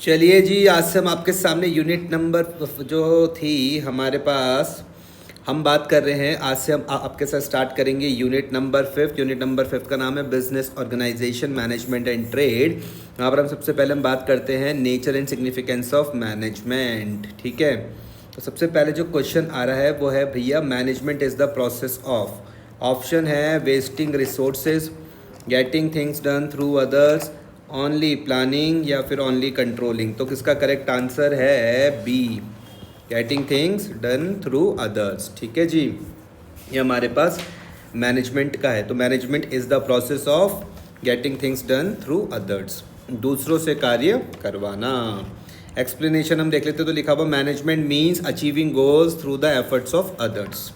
चलिए जी, आज से हम आपके सामने यूनिट नंबर जो थी हमारे पास, हम बात कर रहे हैं। आज से हम आपके साथ स्टार्ट करेंगे यूनिट नंबर 5। यूनिट नंबर 5 का नाम है business organisation management and trade. यहाँ पर हम सबसे पहले हम बात करते हैं nature and significance of management. ठीक है, तो सबसे पहले जो क्वेश्चन आ रहा है वो है भैया, management is the process of, option है wasting resources, getting things done through others, only planning या फिर ओनली कंट्रोलिंग। तो किसका करेक्ट आंसर है B, getting things done through others. ठीक है जी, ये हमारे पास मैनेजमेंट का है। तो management is the process of getting things done through others, दूसरों से कार्य करवाना। एक्सप्लेनेशन हम देख लेते तो लिखा हुआ management means achieving goals through the efforts of others.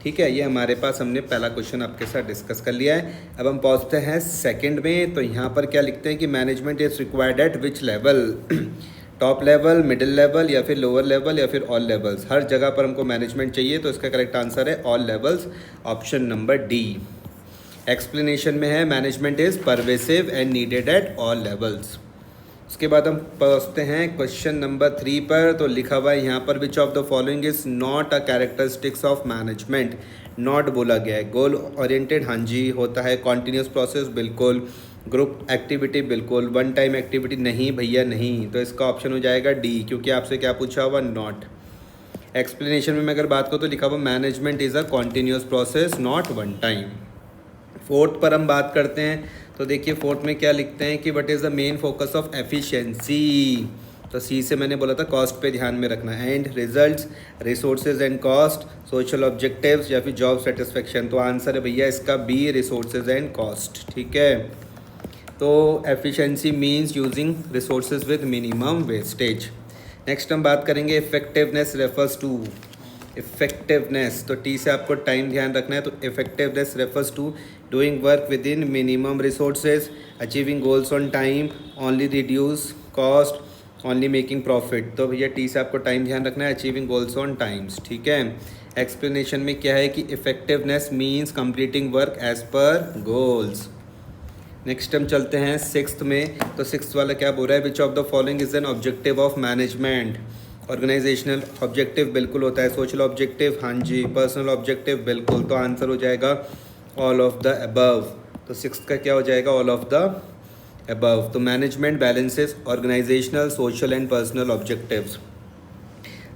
ठीक है, ये हमारे पास हमने पहला क्वेश्चन आपके साथ डिस्कस कर लिया है। अब हम पहुंचते हैं सेकंड में। तो यहाँ पर क्या लिखते हैं कि management is required at which level, top level, middle level या फिर लोअर लेवल या फिर ऑल लेवल्स। हर जगह पर हमको मैनेजमेंट चाहिए, तो इसका करेक्ट आंसर है all levels, option number D. Explanation में है management is pervasive and needed eight all levels. उसके बाद हम पहुँचते हैं क्वेश्चन नंबर 3 पर। तो लिखा हुआ है यहाँ पर विच of the following is not a characteristics of management. Not बोला गया है। गोल ओरिएंटेड, हाँ जी होता है। कॉन्टीन्यूस प्रोसेस, बिल्कुल। ग्रुप एक्टिविटी, बिल्कुल। वन टाइम एक्टिविटी, नहीं भैया नहीं। तो इसका ऑप्शन हो जाएगा डी, क्योंकि आपसे क्या पूछा हुआ, नॉट। एक्सप्लेनेशन में मैं अगर बात करूँ तो लिखा हुआ management is a continuous process not one time. Fourth पर हम बात करते हैं। तो देखिए फोर्थ में क्या लिखते हैं कि what is the main focus of efficiency. तो सी से मैंने बोला था कॉस्ट पे ध्यान में रखना। And results, resources and cost, social objectives या फिर जॉब सेटिस्फेक्शन। तो आंसर है भैया इसका बी, रिसोर्सेज एंड कॉस्ट। ठीक है, तो efficiency means using resources with minimum wastage. Next हम बात करेंगे इफेक्टिवनेस रेफर्स टू। इफेक्टिवनेस, तो टी से आपको टाइम ध्यान रखना है। तो effectiveness refers to doing work with in minimum resources, achieving goals on time, only reduce cost, only making profit. तो भैया टी से आपको टाइम ध्यान रखना है, अचीविंग गोल्स ऑन टाइम्स। ठीक है, एक्सप्लेनेशन में क्या है कि effectiveness means completing work as per goals. Next हम चलते हैं सिक्स्थ में। तो सिक्स्थ वाला क्या बोल रहा है, which of the following is an objective of management. Organisational objective, बिल्कुल होता है। सोशल ऑब्जेक्टिव, हाँ जी। पर्सनल ऑब्जेक्टिव, बिल्कुल। तो आंसर हो जाएगा ऑल ऑफ द अबव। तो सिक्स्थ का क्या हो जाएगा, ऑल ऑफ द अबव। तो management balances organisational, social and personal objectives.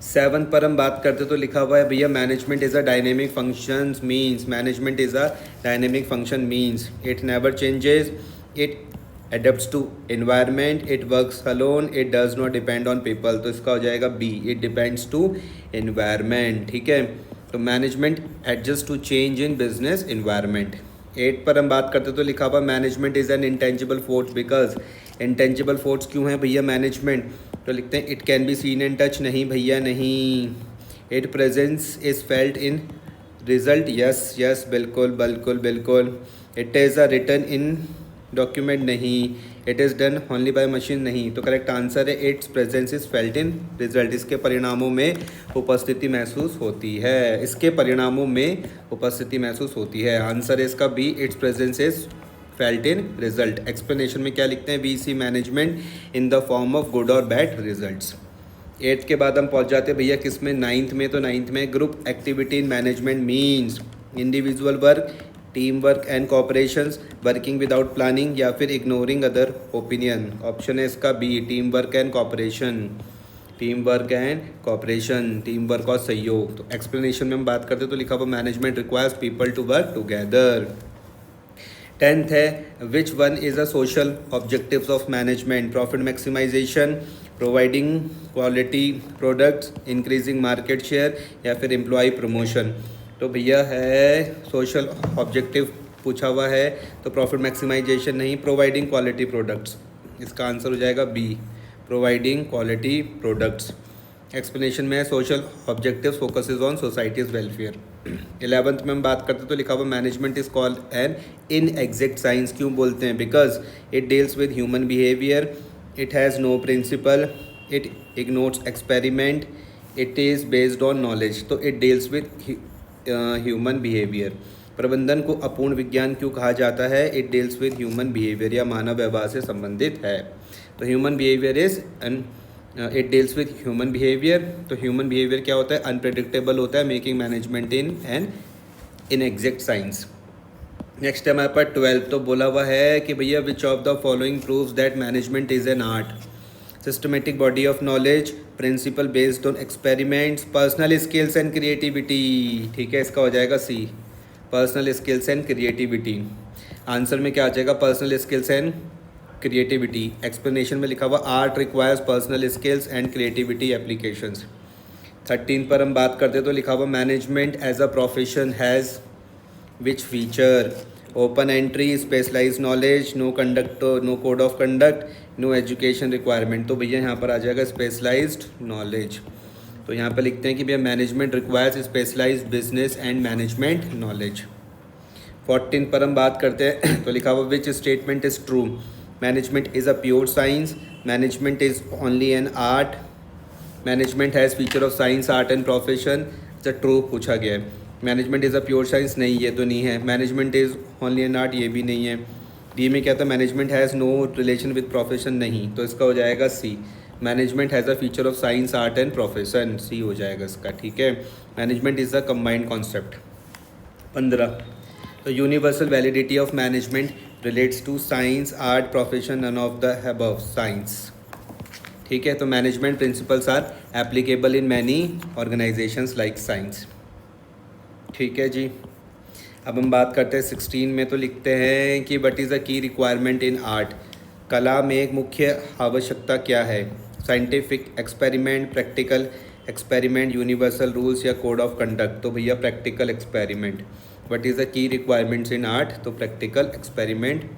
Seven पर हम बात करते तो लिखा हुआ है भैया management is a dynamic function means, management is a dynamic function means it never changes, it adapts to environment, it works alone, it does not depend on people। तो इसका हो जाएगा B, it depends to environment। ठीक है, तो management adjust to change in business environment। 8 पर हम बात करते तो लिखा हुआ management is an intangible force because. Intangible force क्यों है भैया मैनेजमेंट, तो लिखते हैं it can be seen and touch, नहीं भैया नहीं। It presence is felt in result, yes yes, बिल्कुल बिल्कुल बिल्कुल। It is a return in document, नहीं। It is done only by machine, नहीं। तो करेक्ट आंसर है it's presence is felt in result. इसके परिणामों में उपस्थिति महसूस होती है, इसके परिणामों में उपस्थिति महसूस होती है। आंसर है इसका B, its presence is felt in result. Explanation में क्या लिखते हैं, we see management in the form of good और बैड रिजल्ट्स। 8th के बाद हम पहुंच जाते हैं भैया किस में, 9th में। तो 9th में group activity in management means individual work, team work and cooperations, working without planning या फिर इग्नोरिंग अदर ओपिनियन। ऑप्शन है इसका B, team work and cooperation. Team work and cooperation, team work और सहयोग। तो एक्सप्लेनेशन में हम बात करते तो लिखा हुआ management requires people to work together. 10th है which one is a social objectives of management, profit maximization, providing quality products, increasing market share या फिर एम्प्लॉय प्रमोशन। तो भैया है सोशल ऑब्जेक्टिव पूछा हुआ है, तो प्रॉफिट मैक्सिमाइजेशन नहीं, प्रोवाइडिंग क्वालिटी प्रोडक्ट्स। इसका आंसर हो जाएगा B, providing quality products. Explanation में है social objectives focuses on society's welfare. 11th में हम बात करते तो लिखा हुआ management is called an inexact science, क्यों बोलते हैं, because it deals with human behaviour, it has no principle, it ignores experiment, it is based on knowledge. तो it deals with human behaviour. प्रबंधन को अपूर्ण विज्ञान क्यों कहा जाता है, it deals with human behaviour या मानव व्यवहार से संबंधित है। तो human behaviour is it deals with human behaviour. तो ह्यूमन बिहेवियर क्या होता है? अनप्रेडिक्टेबल होता है, making management in an inexact science. Next है हमारे पास 12। तो बोला हुआ है कि भैया which of the following proves that management is an art? Systematic body of knowledge, principle based on experiments, personal skills and creativity. ठीक है, इसका हो जाएगा C, personal skills and creativity. Answer में क्या आ जाएगा? Personal skills and creativity. Explanation में लिखा हुआ art requires personal skills and creativity applications. 13 पर हम बात करते तो लिखा हुआ management as a profession has which feature? Open entry, specialize knowledge, no conduct, no code of conduct, no education requirement. तो भैया यहाँ पर आ जाएगा स्पेशलाइज्ड नॉलेज। तो यहाँ पर लिखते हैं कि भैया management requires specialized business and management knowledge. 14 पर हम बात करते हैं तो लिखा हुआ which statement is true? Management is a pure science, management is only an art, management has feature of science art and profession. अच्छा, ट्रू पूछा गया है। Management is a pure science, नहीं ये तो नहीं है। Management is only an art, ये भी नहीं है। डी में क्या था? Management has no relation with profession, नहीं। तो इसका हो जाएगा C, management has a feature of science art and profession, C हो जाएगा इसका। ठीक है, management is a combined concept. 15, तो universal validity of management relates to science art profession, none of the above science. ठीक है, तो management principles are applicable in many organisations like science. ठीक है जी, अब हम बात करते हैं 16 में। तो लिखते हैं कि व्हाट इज़ अ की रिक्वायरमेंट इन आर्ट? कला में एक मुख्य आवश्यकता क्या है? Scientific experiment, practical experiment, universal rules या कोड ऑफ कंडक्ट? तो भैया practical experiment. What is the key requirements in art? तो प्रैक्टिकल एक्सपेरिमेंट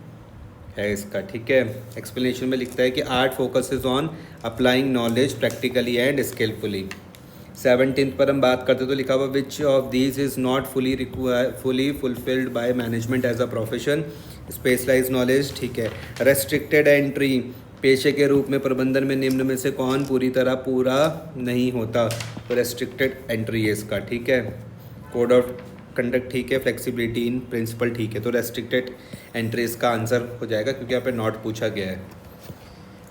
है इसका। ठीक है, एक्सप्लेनेशन में लिखता है कि art focuses on applying knowledge practically and skillfully. 17 पर हम बात करते तो लिखा हुआ which of these is not fully fulfilled by management as a profession? Specialize knowledge, ठीक है। रेस्ट्रिक्टेड एंट्री, पेशे के रूप में प्रबंधन में निम्न में से कौन पूरी तरह पूरा नहीं होता? तो रेस्ट्रिक्टेड एंट्री है इसका। ठीक है, कोड ऑफ कंडक्ट ठीक है, फ्लेक्सिबिलिटी इन प्रिंसिपल ठीक है। तो रेस्ट्रिक्टेड एंट्री इसका आंसर हो जाएगा क्योंकि यहाँ पे नॉट पूछा गया है।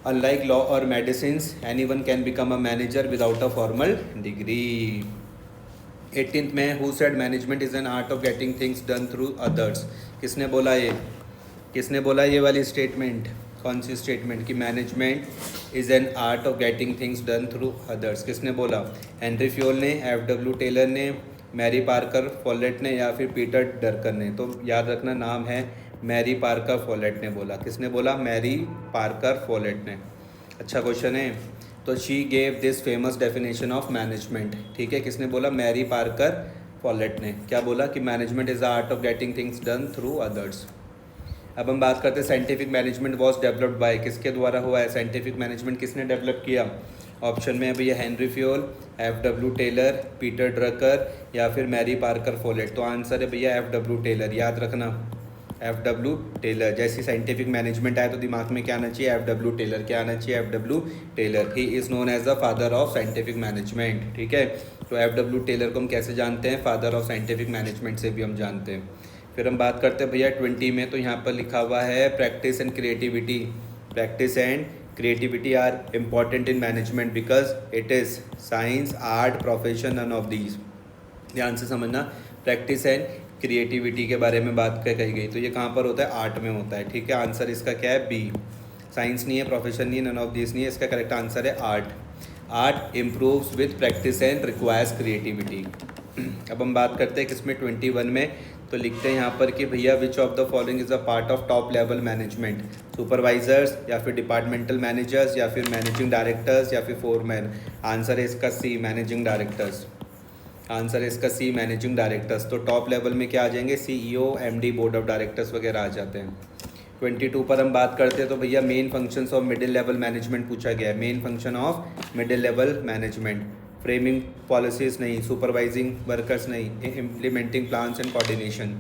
Unlike law or medicines, anyone can become a manager without a formal degree. 18th में who said management is an art of getting things done through others? किसने बोला ये? किसने बोला ये वाली स्टेटमेंट? कौन सी स्टेटमेंट कि management is an art of getting things done through others? किसने बोला? हेनरी फ्योल ने, एफ.डब्ल्यू. टेलर ने, मैरी पार्कर फॉलेट ने या फिर पीटर ड्रकर ने? तो याद रखना नाम है मैरी पार्कर फॉलेट ने बोला। किसने बोला? मैरी पार्कर फॉलेट ने। अच्छा क्वेश्चन है। तो she gave this famous definition of management. ठीक है, किसने बोला? मैरी पार्कर फॉलेट ने। क्या बोला? कि management is the art of getting things done through others. अब हम बात करते हैं scientific management was developed by, किसके द्वारा हुआ है? साइंटिफिक मैनेजमेंट किसने डेवलप किया? ऑप्शन में है भैया Henri Fayol, F W. Taylor, Peter Drucker या फिर मैरी पार्कर फॉलेट। तो आंसर है भैया एफ.डब्ल्यू. टेलर। याद रखना एफ.डब्ल्यू. टेलर। जैसी साइंटिफिक मैनेजमेंट आए तो दिमाग में क्या आना चाहिए? एफ.डब्ल्यू. टेलर। क्या आना चाहिए? F W. Taylor. He is known as the father of scientific management. ठीक है, तो एफ.डब्ल्यू. टेलर को हम कैसे जानते हैं? फादर ऑफ साइंटिफिक मैनेजमेंट से भी हम जानते हैं। फिर हम बात करते हैं भैया 20 में। तो यहाँ पर लिखा हुआ है practice and creativity. Practice and creativity are important in management because it is science art profession, none of these. ध्यान से समझना, प्रैक्टिस एंड क्रिएटिविटी के बारे में बात कही गई। तो ये कहाँ पर होता है? आर्ट में होता है। ठीक है, आंसर इसका क्या है? बी। साइंस नहीं है, प्रोफेशन नहीं है, नन ऑफ दिस नहीं है, इसका करेक्ट आंसर है art. Art improves with practice and requires creativity. अब हम बात करते हैं किसमें? 21 में। तो लिखते हैं यहाँ पर कि भैया which of the following is a part of top level management? Supervisors या फिर डिपार्टमेंटल मैनेजर्स या फिर मैनेजिंग डायरेक्टर्स या फिर फोरमैन? आंसर है इसका सी, मैनेजिंग डायरेक्टर्स। आंसर है इसका सी, मैनेजिंग डायरेक्टर्स। तो टॉप लेवल में क्या आ जाएंगे? CEO, MD, board of directors वगैरह आ जाते हैं। 22 पर हम बात करते हैं तो भैया main functions of middle level management पूछा गया है। Main function of middle level management, framing policies नहीं, सुपरवाइजिंग वर्कर्स नहीं, इम्प्लीमेंटिंग प्लान्स एंड कोऑर्डिनेशन।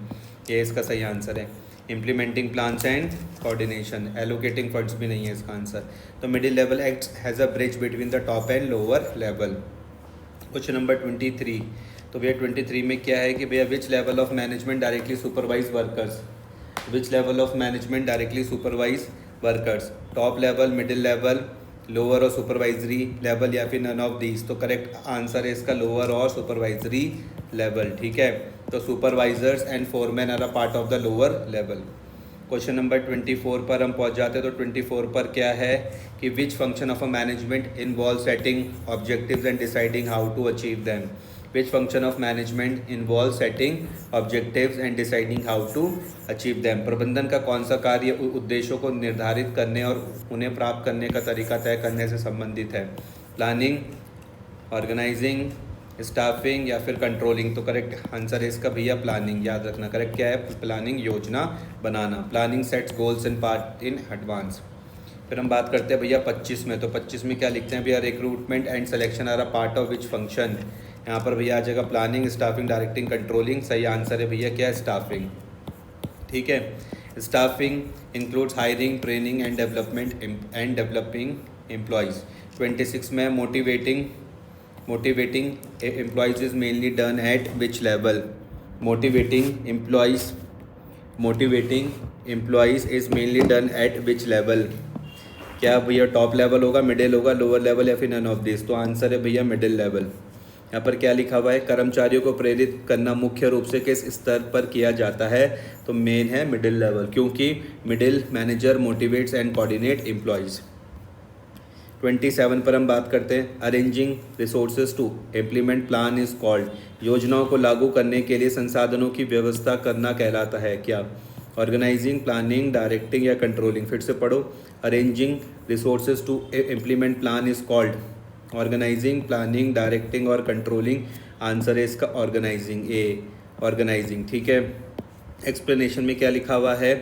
ये इसका सही आंसर है, implementing plans and coordination. Allocating funds भी नहीं है इसका आंसर। तो middle level acts has a bridge between the top and lower level. Question number 23। तो भैया 23 में क्या है कि भैया विच level of management directly supervise workers? Which level of management directly supervise workers. Top level, middle level, lower और supervisory level या फिर नन ऑफ दीज। तो करेक्ट आंसर है इसका लोअर और सुपरवाइजरी लेवल। ठीक है, तो supervisors and foreman are a part of the lower level. Question number 24 पर हम पहुंच जाते हैं। तो 24 पर क्या है कि which function of a management involve setting objectives and deciding how to achieve them. Which function of management involve setting objectives and deciding how to achieve them. प्रबंधन का कौन सा कार्य उद्देश्यों को निर्धारित करने और उन्हें प्राप्त करने का तरीका तय करने से संबंधित है। प्लानिंग, ऑर्गेनाइजिंग, स्टाफिंग या फिर कंट्रोलिंग। तो करेक्ट आंसर है इसका भैया प्लानिंग। याद रखना करेक्ट क्या है, प्लानिंग, योजना बनाना। Planning sets goals in part in advance. फिर हम बात करते हैं भैया 25 में। तो 25 में क्या लिखते हैं भैया, recruitment and selection are a part of which function. यहाँ पर भैया आ जाएगा प्लानिंग, स्टाफिंग, डायरेक्टिंग, कंट्रोलिंग। सही आंसर है भैया क्या है, स्टाफिंग। ठीक है, staffing includes hiring, training and development and developing employees. 26 में motivating employees is mainly done at which level. motivating employees is mainly done at which level. क्या भैया टॉप लेवल होगा, मिडिल होगा, लोअर लेवल या फिर none of this. तो answer है भैया मिडिल लेवल। यहाँ पर क्या लिखा हुआ है, कर्मचारियों को प्रेरित करना मुख्य रूप से किस स्तर पर किया जाता है। तो मेन है मिडिल लेवल, क्योंकि middle manager motivates and coordinate employees. 27 पर हम बात करते हैं, arranging resources to implement plan is called. योजनाओं को लागू करने के लिए संसाधनों की व्यवस्था करना कहलाता है क्या। ऑर्गेनाइजिंग, प्लानिंग, डायरेक्टिंग या कंट्रोलिंग। फिर से पढ़ो, arranging resources to implement plan is called organizing, planning, directing और कंट्रोलिंग। आंसर है इसका ऑर्गेनाइजिंग, ए ऑर्गेनाइजिंग। ठीक है, एक्सप्लेनेशन में क्या लिखा हुआ है,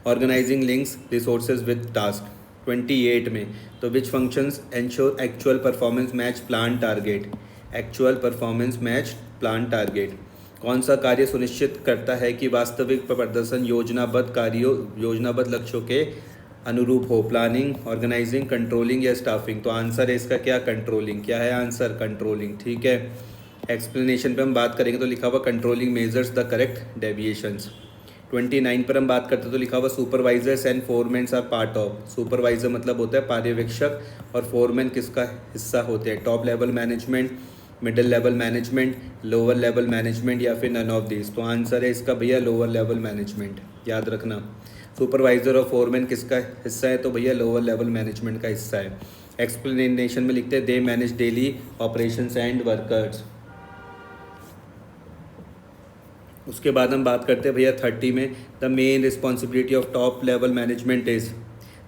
organizing links resources with task. 28 में, तो which functions ensure actual performance match plan target. Actual performance match plan target. कौन सा कार्य सुनिश्चित करता है कि वास्तविक प्रदर्शन योजनाबद्ध लक्ष्यों के अनुरूप हो। प्लानिंग, ऑर्गेनाइजिंग, कंट्रोलिंग या स्टाफिंग। तो आंसर है इसका क्या, कंट्रोलिंग। क्या है आंसर, कंट्रोलिंग। ठीक है, एक्सप्लेनेशन पे हम बात करेंगे तो लिखा हुआ controlling measures the correct deviations. 29 पर हम बात करते हैं तो लिखा हुआ supervisors and foreman are part of. Supervisor मतलब होता है पर्यवेक्षक और फोरमैन किसका हिस्सा होते हैं। Top level management, middle level management, lower level management या फिर नन ऑफ दिस। तो आंसर है इसका भैया लोअर लेवल मैनेजमेंट। याद रखना, सुपरवाइजर और फोरमैन किसका हिस्सा है, तो भैया लोअर लेवल मैनेजमेंट का हिस्सा है। एक्सप्लेनेशन में लिखते हैं they manage daily operations and workers. उसके बाद हम बात करते हैं भैया 30 में, the main responsibility of top level management is.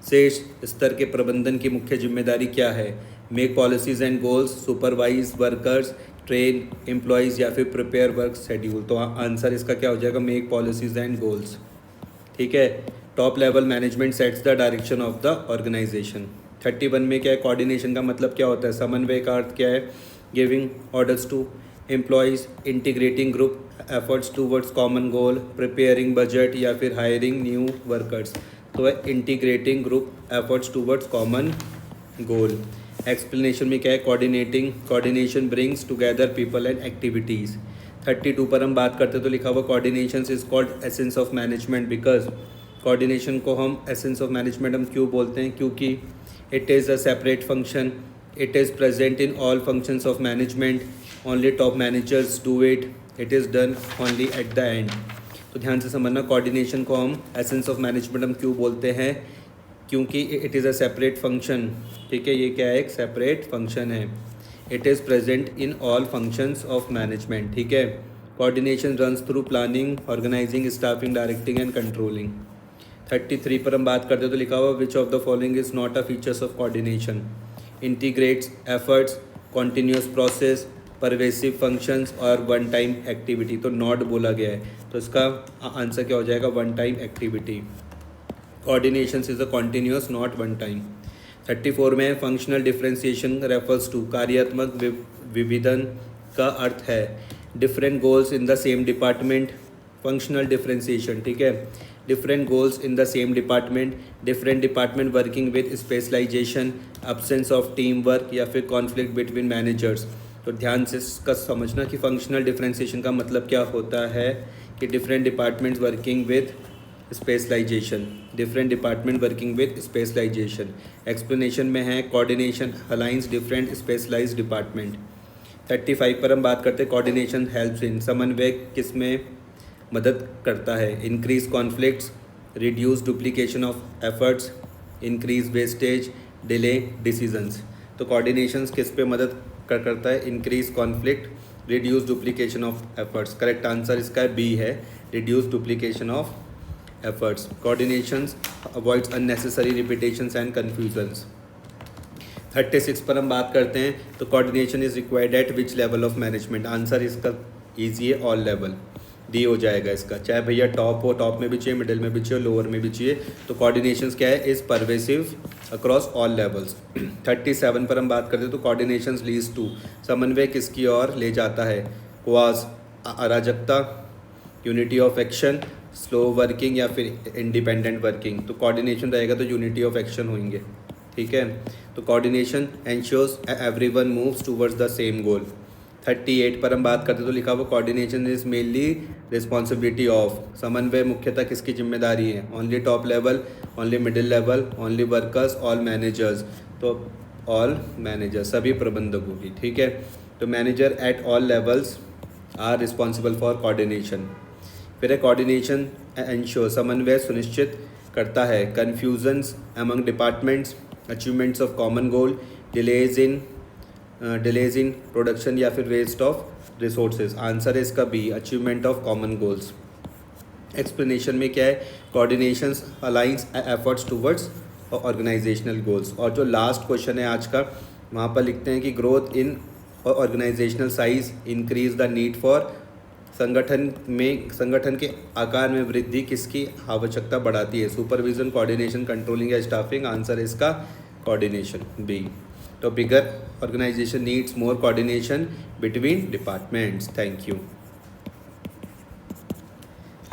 शीर्ष स्तर के प्रबंधन की मुख्य जिम्मेदारी क्या है। Make policies and goals, supervise workers, train employees या फिर प्रिपेयर वर्क शेड्यूल। तो आंसर इसका क्या हो जाएगा, मेक पॉलिसीज एंड गोल्स। ठीक है, top level management sets the direction of the organization. 31 में क्या है, कोऑर्डिनेशन का मतलब क्या होता है, समन्वय का अर्थ क्या है, giving orders to employees, integrating group efforts towards common goal, preparing budget या फिर हायरिंग न्यू वर्कर्स। तो है integrating group efforts towards common goal. Explanation में क्या है, coordination brings together people and activities. 32 पर हम बात करते हैं तो लिखा हुआ coordination is called essence of management because. Coordination को हम एसेंस ऑफ मैनेजमेंट हम क्यों बोलते हैं, क्योंकि it is a separate function, it is present in all functions of management, only top managers do it, it is done only at the end. तो ध्यान से समझना, कोऑर्डिनेशन को हम एसेंस ऑफ मैनेजमेंट हम क्यों बोलते हैं, क्योंकि it is a separate function. ठीक है, ये क्या है, एक सेपरेट फंक्शन है। It is present in all functions of management. ठीक है, coordination runs through planning, organizing, staffing, directing and controlling. 33 पर हम बात करते हैं तो लिखा हुआ which of the following is not a features of coordination. Integrates efforts, continuous process, pervasive functions और वन टाइम एक्टिविटी। तो नॉट बोला गया है, तो इसका आंसर क्या हो जाएगा, one time activity. Coordination is a continuous not one time. 34 में फंक्शनल डिफरेंशिएशन रेफर्स टू, कार्यात्मक विविधन का अर्थ है different goals in the same department. Functional differentiation, ठीक है, different goals in the same department, different department working with specialization, absence of team work या फिर conflict between managers. तो ध्यान से इसका समझना कि फंक्शनल डिफरेंशिएशन का मतलब क्या होता है कि different departments working with specialization, different department working with specialization. Explanation में है coordination aligns different specialized department. 35 पर हम बात करते हैं कोऑर्डिनेशन हेल्प्स इन, समन्वय किस में मदद करता है? Increase conflicts, reduce duplication of efforts, increase wastage, delay decisions. तो कोऑर्डिनेशन किस पे मदद करता है? Increase conflict, reduce duplication of efforts. Correct answer इसका बी है, reduce duplication of efforts. Coordinations avoids unnecessary repetitions and confusions. 36 पर हम बात करते हैं तो coordination is required at which level of management? Answer इसका easy है, all level डी हो जाएगा इसका, चाहे भैया टॉप हो, टॉप में भी चाहिए, मिडिल में भी चाहिए, लोअर में भी चाहिए। तो कोऑर्डिनेशंस क्या है? Is pervasive across all levels. 37 पर हम बात करते हैं तो कोऑर्डिनेशंस लीड्स टू, समन्वय किसकी ओर ले जाता है? क्वाज अराजकता, unity of action, slow working या फिर इंडिपेंडेंट वर्किंग। तो कोऑर्डिनेशन रहेगा तो यूनिटी ऑफ एक्शन होंगे, ठीक है। तो coordination ensures everyone moves towards the same goal. 38 पर हम बात करते तो लिखा हुआ coordination is mainly responsibility of, समन्वय मुख्यतः किसकी जिम्मेदारी है? Only top level, only middle level, only workers, all managers. तो ऑल मैनेजर्स, सभी प्रबंधकों की, ठीक है। तो manager at all levels are responsible for coordination. फिर है कोऑर्डिनेशन एंश्योर, समन्वय सुनिश्चित करता है confusions among departments, achievements of common goal, delays in production या फिर वेस्ट ऑफ रिसोर्सेज। आंसर है इसका B, achievement of common goals. Explanation में क्या है? Coordination aligns efforts towards organizational goals. और जो लास्ट क्वेश्चन है आज का, वहाँ पर लिखते हैं कि growth in organisational size increase the need for, संगठन के आकार में वृद्धि किसकी आवश्यकता बढ़ाती है? सुपरविजन, कोऑर्डिनेशन, कंट्रोलिंग या स्टाफिंग। आंसर है इसका कोऑर्डिनेशन बी। तो bigger organisation needs more coordination between departments. Thank you.